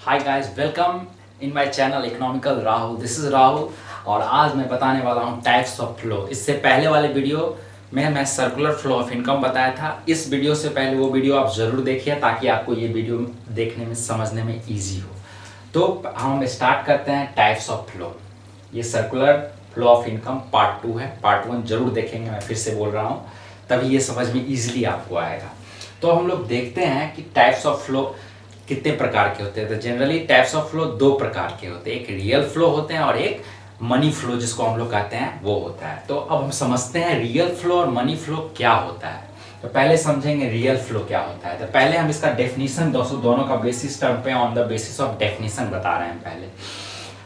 Hi guys, welcome in my channel economical Rahul. This is Rahul और आज मैं बताने वाला हूँ टाइप्स ऑफ फ्लो। इससे पहले वाले वीडियो में मैं सर्कुलर फ्लो ऑफ इनकम बताया था। इस वीडियो से पहले वो वीडियो आप ज़रूर देखिए ताकि आपको ये वीडियो देखने में समझने में ईजी हो। तो हम स्टार्ट करते हैं टाइप्स ऑफ फ्लो। ये circular flow of income part 2 है। पार्ट 1 जरूर देखेंगे, मैं फिर से बोल रहा हूँ, तभी ये समझ में ईजिली आपको आएगा। तो हम लोग देखते हैं कि टाइप्स ऑफ फ्लो कितने प्रकार के होते हैं। तो जनरली टाइप्स ऑफ फ्लो दो प्रकार के होते हैं, एक रियल फ्लो होते हैं और एक मनी फ्लो जिसको हम लोग कहते हैं वो होता है। तो अब हम समझते हैं रियल फ्लो और मनी फ्लो क्या होता है। तो पहले समझेंगे रियल फ्लो क्या होता है। तो पहले हम इसका डेफिनेशन दोनों का बेसिस टर्म पे on the basis of definition बता रहे हैं पहले।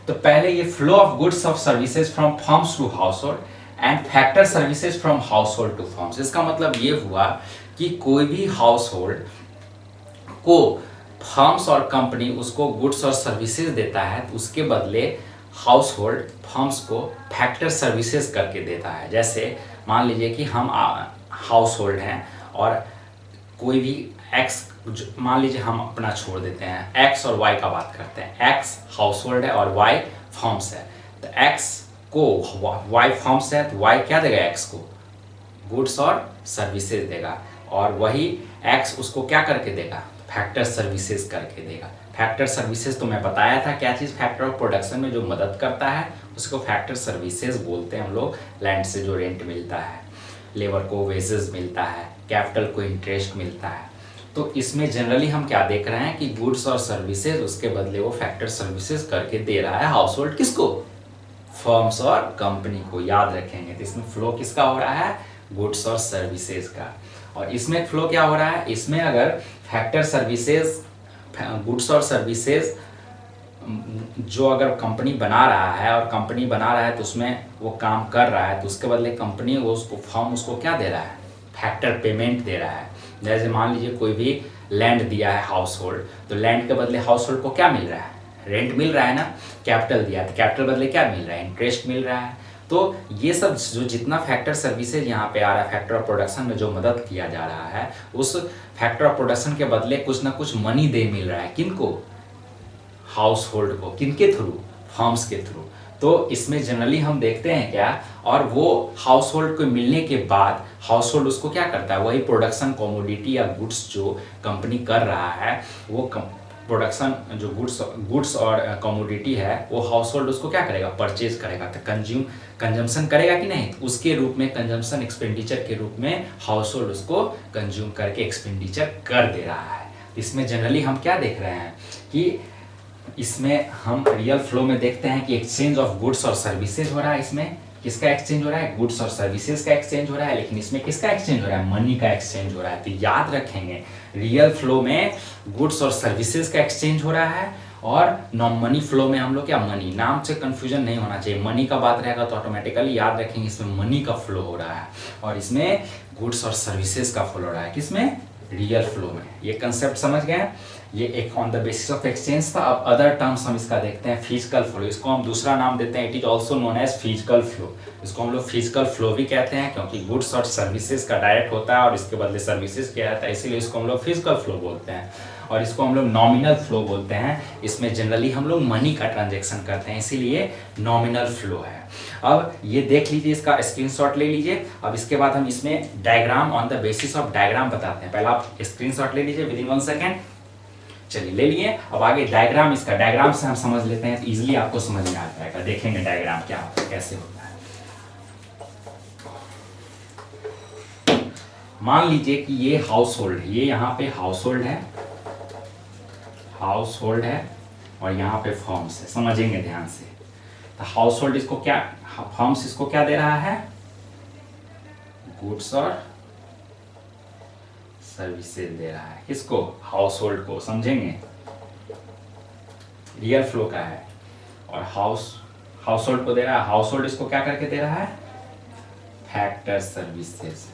तो पहले ये flow of goods of services from firms to household and factor services from household to firms. इसका मतलब ये हुआ कि कोई भी हाउस होल्ड को फर्म्स और कंपनी उसको गुड्स और सर्विसेज देता है तो उसके बदले हाउस होल्ड फर्म्स को फैक्टर सर्विसेज करके देता है। जैसे मान लीजिए कि हम हाउस होल्ड हैं और कोई भी एक्स, मान लीजिए हम अपना छोड़ देते हैं, एक्स और वाई का बात करते हैं। एक्स हाउस होल्ड है और वाई फर्म्स है। तो एक्स को वाई फर्म्स है तो वाई क्या देगा, एक्स को गुड्स और सर्विसेज देगा और वही एक्स उसको क्या करके देगा, फैक्टर सर्विसेज करके देगा। फैक्टर सर्विसेज तो मैं बताया था क्या चीज़, फैक्टर ऑफ प्रोडक्शन में जो मदद करता है उसको फैक्टर सर्विसेज बोलते हैं हम लोग। लैंड से जो रेंट मिलता है, लेबर को वेजेस मिलता है, कैपिटल को इंटरेस्ट मिलता है। तो इसमें जनरली हम क्या देख रहे हैं कि गुड्स और सर्विसेज उसके बदले वो फैक्टर सर्विसेज करके दे रहा है हाउस होल्ड किसको, फर्म्स और कंपनी को। याद रखेंगे तो इसमें फ्लो किसका हो रहा है, गुड्स और सर्विसेज का। और इसमें फ्लो क्या हो रहा है, इसमें अगर फैक्टर सर्विसेज गुड्स और सर्विसेज जो अगर कंपनी बना रहा है और कंपनी बना रहा है तो उसमें वो काम कर रहा है तो उसके बदले कंपनी वो उसको फर्म उसको क्या दे रहा है, फैक्टर पेमेंट दे रहा है। जैसे मान लीजिए कोई भी लैंड दिया है हाउस होल्ड, तो लैंड के बदले हाउस होल्ड को क्या मिल रहा है, रेंट मिल रहा है ना। कैपिटल दिया तो कैपिटल बदले क्या मिल रहा है, इंटरेस्ट मिल रहा है। तो ये सब जो जितना फैक्टर सर्विसेज यहाँ पे आ रहा है, फैक्टर ऑफ प्रोडक्शन में जो मदद किया जा रहा है, उस फैक्टर ऑफ प्रोडक्शन के बदले कुछ ना कुछ मनी दे मिल रहा है। किनको, हाउस होल्ड को। किनके थ्रू, फर्म्स के थ्रू। तो इसमें जनरली हम देखते हैं क्या, और वो हाउस होल्ड को मिलने के बाद हाउस होल्ड उसको क्या करता है, वही प्रोडक्शन कमोडिटी या गुड्स जो कंपनी कर रहा है, वो प्रोडक्शन जो गुड्स और कमोडिटी है वो हाउस होल्ड उसको क्या करेगा, परचेज करेगा। तो कंजम्पशन करेगा कि नहीं, तो उसके रूप में कंजम्पशन एक्सपेंडिचर के रूप में हाउस होल्ड उसको कंज्यूम करके एक्सपेंडिचर कर दे रहा है। इसमें जनरली हम क्या देख रहे हैं कि इसमें हम रियल फ्लो में देखते हैं कि एक्सचेंज ऑफ गुड्स और सर्विसेज हो रहा है। इसमें किसका एक्सचेंज हो रहा है, गुड्स और सर्विसेज का एक्सचेंज हो रहा है। लेकिन इसमें किसका एक्सचेंज हो रहा है, मनी का एक्सचेंज हो रहा है। तो याद रखेंगे रियल फ्लो में गुड्स और सर्विसेज का एक्सचेंज हो रहा है और नॉन मनी फ्लो में हम लोग क्या, मनी। नाम से कंफ्यूजन नहीं होना चाहिए, मनी का बात रहेगा तो ऑटोमेटिकली याद रखेंगे इसमें मनी का फ्लो हो रहा है और इसमें गुड्स और सर्विसेज का फ्लो हो रहा है। किसमें, रियल फ्लो में। ये कंसेप्ट समझ गए। ये एक on the basis of exchange था। अब अदर टर्म्स हम इसका देखते हैं, फिजिकल फ्लो। इसको हम दूसरा नाम देते हैं, it is also known as physical flow. इसको हम लोग फिजिकल फ्लो भी कहते हैं क्योंकि गुड्स और सर्विसेज का डायरेक्ट होता है और इसके बदले सर्विसेज किया जाता है, इसीलिए इसको हम लोग फिजिकल फ्लो बोलते हैं। और इसको हम लोग नॉमिनल फ्लो बोलते हैं। इसमें जनरली हम लोग मनी का ट्रांजेक्शन करते हैं, इसीलिए नॉमिनल फ्लो है। अब ये देख लीजिए, इसका स्क्रीनशॉट ले लीजिए। अब इसके बाद हम इसमें diagram on the basis of diagram बताते हैं। पहले आप स्क्रीनशॉट ले लीजिए विदिन 1 सेकेंड। चलिए ले लिए। अब आगे डायग्राम, इसका डायग्राम से हम समझ लेते हैं तो इजीली आपको समझ में आ जाएगा। देखेंगे डायग्राम क्या होता है, कैसे होता है। मान लीजिए कि ये हाउस होल्ड है, ये यहाँ पे हाउस होल्ड है, हाउस होल्ड है और यहाँ पे फर्म्स है। समझेंगे ध्यान से। तो हाउस होल्ड इसको क्या, फर्म्स इसको क्या दे रहा है, गुड्स और सर्विसेज दे रहा है। किसको, हाउस होल्ड को। समझेंगे, रियल फ्लो का है। और हाउस होल्ड को दे रहा है, हाउस होल्ड इसको क्या करके दे रहा है, फैक्टर सर्विसेज,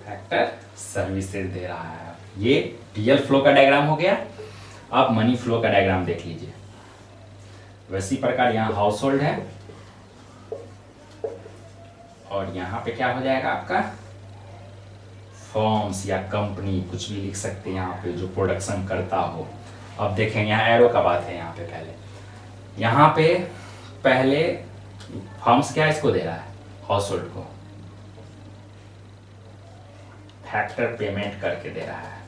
फैक्टर सर्विसेज दे रहा है। ये रियल फ्लो का डायग्राम हो गया। अब मनी फ्लो का डायग्राम देख लीजिए। वैसी प्रकार यहाँ हाउस होल्ड है और यहाँ पे क्या हो जाएगा आपका, फर्म्स या कंपनी कुछ भी लिख सकते हैं यहाँ पे जो प्रोडक्शन करता हो। अब देखेंगे यहाँ एरो का बात है, यहाँ पे पहले फर्म्स क्या इसको दे रहा है, हाउस होल्ड को फैक्टर पेमेंट करके दे रहा है।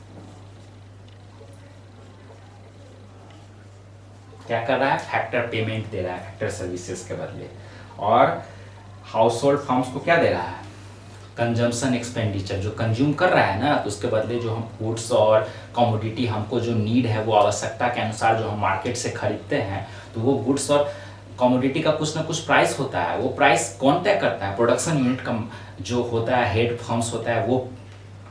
क्या कर रहा है, फैक्टर पेमेंट दे रहा है फैक्टर सर्विसेज के बदले। और हाउस होल्ड फर्म्स को क्या दे रहा है, कंजम्पशन एक्सपेंडिचर, जो कंज्यूम कर रहा है ना, तो उसके बदले जो हम गुड्स और कमोडिटी हमको जो नीड है वो आवश्यकता के अनुसार जो हम मार्केट से खरीदते हैं, तो वो गुड्स और कमोडिटी का कुछ ना कुछ प्राइस होता है। वो प्राइस कौन तय करता है, प्रोडक्शन यूनिट का जो होता है हेड फर्म्स होता है वो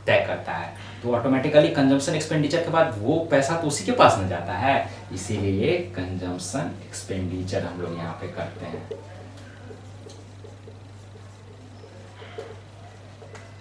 तय करता है। तो ऑटोमेटिकली कंजम्पशन एक्सपेंडिचर के बाद वो पैसा तो उसी के पास न जाता है, इसीलिए ये कंजम्पशन एक्सपेंडिचर हम लोग यहाँ पे करते हैं।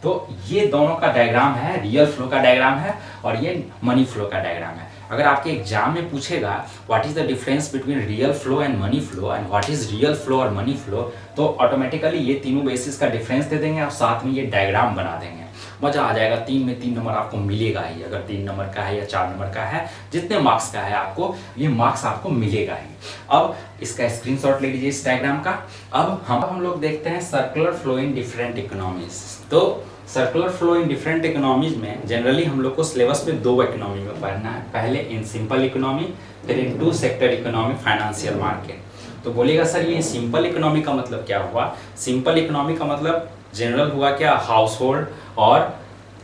तो ये दोनों का डायग्राम है, रियल फ्लो का डायग्राम है और ये मनी फ्लो का डायग्राम है। अगर आपके एग्जाम में पूछेगा what is the difference between real flow and money flow and what is real flow और मनी फ्लो, तो ऑटोमेटिकली ये तीनों बेसिस का डिफरेंस दे देंगे और साथ में ये डायग्राम बना देंगे। मजा आ जाएगा। 3 में 3 नंबर आपको मिलेगा ही, अगर 3 नंबर का है या 4 नंबर का है, जितने मार्क्स का है आपको ये मार्क्स आपको मिलेगा ही। अब इसका स्क्रीनशॉट ले लीजिए इस डायग्राम का। अब हम लोग देखते हैं circular flow in different economies. तो circular flow in different economies में जनरली हम लोग को सिलेबस में 2 इकोनॉमी में पढ़ना है, पहले इन सिंपल इकोनॉमी, फिर इन 2 सेक्टर इकोनॉमी, फाइनेंशियल मार्केट। तो बोलिएगा सर ये सिंपल इकोनॉमी का मतलब क्या हुआ? सिंपल इकोनॉमी का मतलब जनरल हुआ क्या, हाउस होल्ड और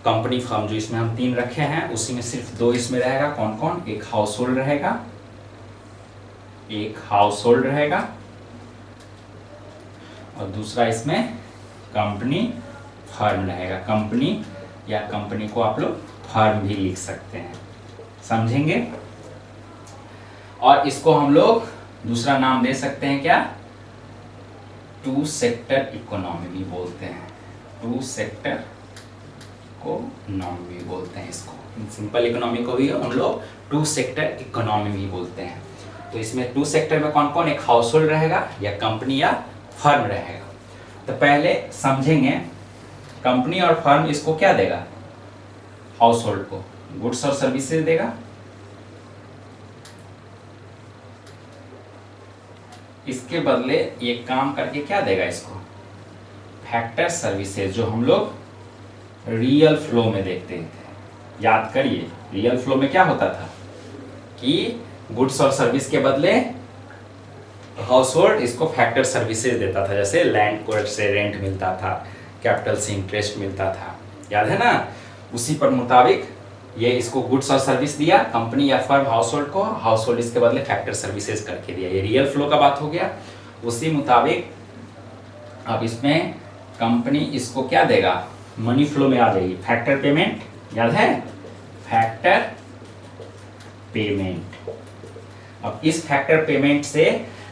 कंपनी फर्म, जो इसमें हम 3 रखे हैं उसी में सिर्फ 2 इसमें रहेगा। कौन कौन? एक हाउस होल्ड रहेगा, और दूसरा इसमें कंपनी फर्म रहेगा। कंपनी या कंपनी को आप लोग फर्म भी लिख सकते हैं, समझेंगे। और इसको हम लोग दूसरा नाम दे सकते हैं क्या, 2 सेक्टर इकोनॉमी भी बोलते हैं। 2 सेक्टर इकोनॉमी भी बोलते हैं इसको। सिंपल इकोनॉमी को भी हम लोग 2 सेक्टर इकोनॉमी भी बोलते हैं। तो इसमें 2 सेक्टर में कौन कौन, एक हाउस होल्ड रहेगा या कंपनी या फर्म रहेगा। तो पहले समझेंगे, कंपनी और फर्म इसको क्या देगा, हाउस होल्ड को गुड्स और सर्विसेज देगा, इसके बदले ये काम करके क्या देगा इसको, फैक्टर सर्विसेज, जो हम लोग रियल फ्लो में देखते थे। याद करिए रियल फ्लो में क्या होता था कि गुड्स और सर्विस के बदले हाउस होल्ड इसको फैक्टर सर्विसेज देता था, जैसे लैंड को से रेंट मिलता था, कैपिटल से इंटरेस्ट मिलता था, याद है ना। उसी पर मुताबिक ये इसको गुड्स और सर्विस दिया कंपनी या फर्म हाउस होल्ड को, हाउस होल्ड इसके बदले फैक्टर सर्विसेज करके दिया। ये रियल फ्लो का बात हो गया। उसी मुताबिक अब इसमें कंपनी इसको क्या देगा, मनी फ्लो में आ जाएगी, फैक्टर पेमेंट, याद है, फैक्टर पेमेंट। अब इस फैक्टर पेमेंट से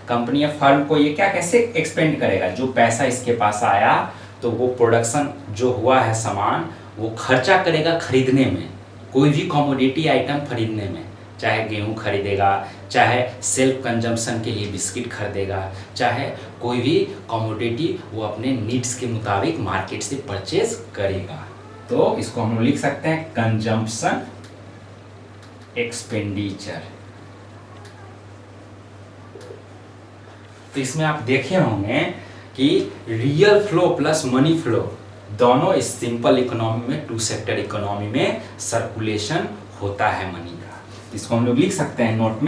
कंपनी या फर्म को ये क्या कैसे एक्सपेंड करेगा, जो पैसा इसके पास आया तो वो प्रोडक्शन जो हुआ है सामान वो खर्चा करेगा खरीदने में, कोई भी कमोडिटी आइटम खरीदने में, चाहे गेहूं खरीदेगा, चाहे सेल्फ कंजम्पशन के लिए बिस्किट खरीदेगा, चाहे कोई भी कमोडिटी वो अपने नीड्स के मुताबिक मार्केट से परचेज करेगा। तो इसको हम लोग लिख सकते हैं कंजम्पशन एक्सपेंडिचर। तो इसमें आप देखे होंगे कि real flow plus money flow दोनों इस सिंपल इकोनॉमी में, 2 सेक्टर इकोनॉमी में सर्कुलेशन होता है मनी का। इसको हम लोग लिख सकते हैं नोट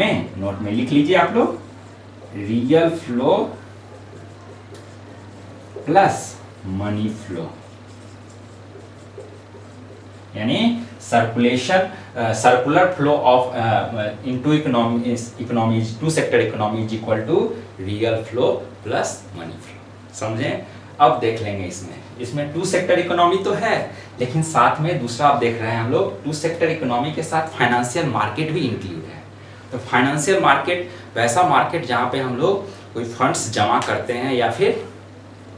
में लिख लीजिए आप लोग, real flow plus money flow, यानी circulation circular flow of into economies 2 sector economy is equal to real flow plus money flow. समझे? अब देख लेंगे इसमें 2 सेक्टर इकोनॉमी तो है, लेकिन साथ में दूसरा आप देख रहे हैं हम लोग 2 सेक्टर इकोनॉमी के साथ फाइनेंशियल मार्केट भी इंक्लूड है। तो फाइनेंशियल मार्केट वैसा मार्केट जहाँ पे हम लोग कोई फंड्स जमा करते हैं या फिर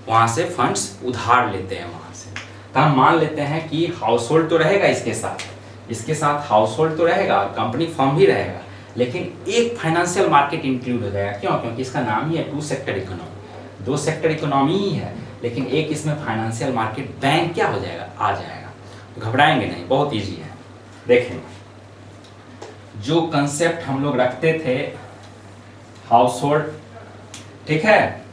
वहाँ से फंड्स उधार लेते हैं वहाँ से। तो हम मान लेते हैं कि हाउस होल्ड तो रहेगा इसके साथ हाउस होल्ड तो रहेगा, कंपनी फर्म भी रहेगा, लेकिन एक फाइनेंशियल मार्केट इंक्लूड हो जाएगा। क्यों? क्योंकि इसका नाम ही है 2 सेक्टर इकोनॉमी। 2 सेक्टर इकोनॉमी ही है, लेकिन एक इसमें फाइनेंशियल मार्केट बैंक क्या हो जाएगा, आ जाएगा। घबराएंगे नहीं, बहुत इजी है। देखें, जो कंसेप्ट हम लोग रखते थे हाउस होल्ड, ठीक है,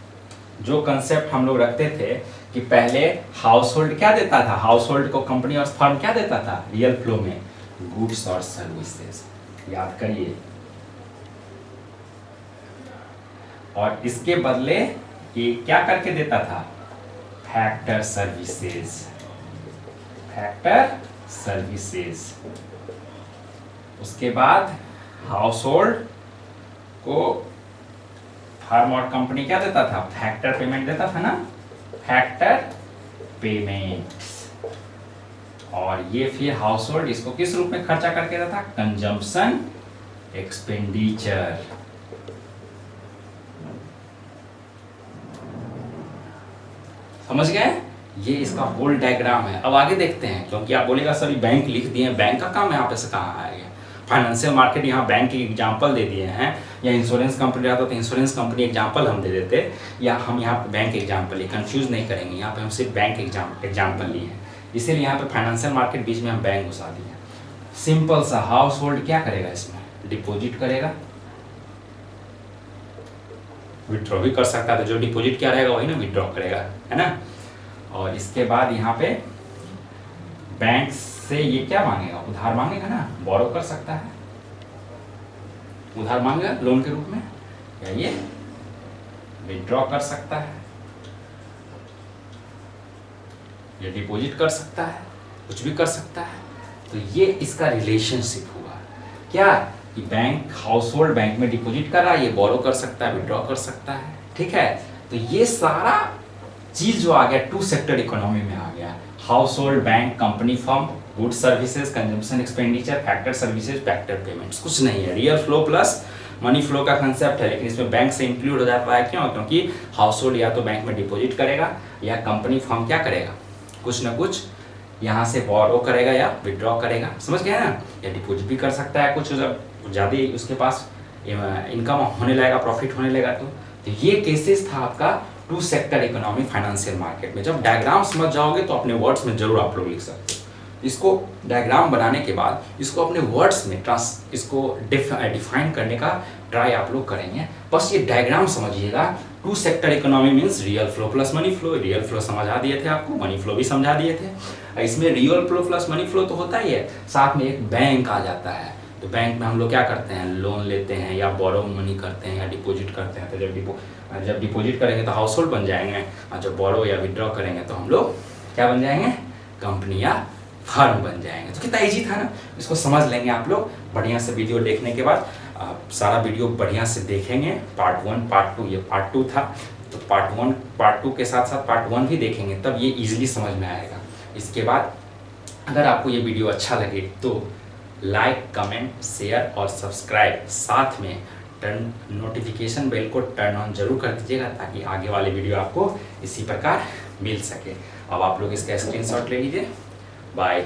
जो कंसेप्ट हम लोग रखते थे कि पहले हाउस होल्ड क्या देता था, हाउस होल्ड को कंपनी और फर्म क्या देता था रियल फ्लो में, गुड्स और सर्विसेज, याद करिए। और इसके बदले ये क्या करके देता था, फैक्टर सर्विसेज, फैक्टर सर्विसेज। उसके बाद हाउस होल्ड को फर्म और कंपनी क्या देता था, फैक्टर पेमेंट देता था ना, फैक्टर पेमेंट। और ये फिर हाउस होल्ड इसको किस रूप में खर्चा करके देता था, कंजम्पशन एक्सपेंडिचर। समझ गए, ये इसका होल डायग्राम है। अब आगे देखते हैं, क्योंकि आप बोलेगा सर बैंक लिख दिए, बैंक का काम यहाँ पे से कहाँ आ गया, फाइनेंशियल मार्केट यहाँ बैंक की एग्जाम्पल दे दिए हैं, या इंश्योरेंस कंपनी रहता तो इंश्योरेंस कंपनी एग्जाम्पल हम दे देते, या हम यहाँ पे बैंक एग्जाम्पल ही, कंफ्यूज नहीं करेंगे, यहाँ पे हम सिर्फ बैंक एग्जाम्पल लिए हैं, इसीलिए यहाँ पे फाइनेंशियल मार्केट बीच में हम बैंक घुसा दिए। सिंपल सा, हाउस होल्ड क्या करेगा इसमें, डिपोजिट करेगा, विड्रॉ भी कर सकता है, तो जो डिपॉजिट क्या रहेगा वही ना विड्रॉ करेगा, है ना। और इसके बाद यहाँ पे बैंक से ये क्या मांगेगा, उधार मांगेगा ना, बोरो कर सकता है, उधार मांगेगा लोन के रूप में, या ये विड्रॉ कर सकता है, या डिपॉजिट कर सकता है, कुछ भी कर सकता है। तो ये इसका रिलेशनशिप हुआ क्या, कि बैंक हाउस होल्ड बैंक में डिपॉजिट कर रहा है, ये बोरो कर सकता है, विड्रॉ कर सकता है, ठीक है। तो ये सारा चीज जो आ गया टू सेक्टर इकोनॉमी में आ गया, house hold, bank, company, firm, goods services, consumption expenditure, factor services, factor payments, कुछ नहीं है, real flow plus money flow का कंसेप्ट है। लेकिन इसमें बैंक से इंक्लूड हो जाता है, क्यों, क्योंकि हाउस होल्ड या तो बैंक में डिपॉजिट करेगा, या कंपनी फर्म क्या करेगा, कुछ ना कुछ यहाँ से बोरो करेगा या विड्रॉ करेगा, समझ गया ना। या डिपॉजिट भी कर सकता है, कुछ जब ज़्यादा उसके पास इनकम होने लगेगा, प्रॉफिट होने लगेगा। तो ये केसेस था आपका two sector economy financial market में। जब डायग्राम समझ जाओगे तो अपने वर्ड्स में जरूर आप लोग लिख सकते हो। इसको डायग्राम बनाने के बाद इसको अपने वर्ड्स में इसको डिफाइन करने का ट्राई आप लोग करेंगे। बस ये डायग्राम समझिएगा। Two sector economy means real flow plus money flow. Real flow समझा दिए थे आपको, मनी फ्लो भी समझा दिए थे। इसमें real flow plus money flow तो होता ही है, साथ में एक बैंक आ जाता है। तो बैंक में हम लोग क्या करते हैं, लोन लेते हैं या बोरो मनी करते हैं या डिपॉजिट करते हैं। तो जब डिपॉजिट करेंगे तो हाउस होल्ड बन जाएंगे, और जब बोरो या विड्रॉ करेंगे तो हम लोग क्या बन जाएंगे, कंपनी या फर्म बन जाएंगे। तो कितना इजी था ना, इसको समझ लेंगे आप लोग। बढ़िया से वीडियो देखने के बाद सारा वीडियो बढ़िया से देखेंगे, पार्ट 1 पार्ट 2, ये पार्ट 2 था, तो पार्ट 1 पार्ट 2 के साथ साथ पार्ट 1 भी देखेंगे, तब ये इजीली समझ में आएगा। इसके बाद अगर आपको ये वीडियो अच्छा लगे तो लाइक, कमेंट, शेयर और सब्सक्राइब, साथ में टर्न नोटिफिकेशन बेल को टर्न ऑन जरूर कर दीजिएगा, ताकि आगे वाले वीडियो आपको इसी प्रकार मिल सके। अब आप लोग इसका स्क्रीनशॉट ले लीजिए। बाय।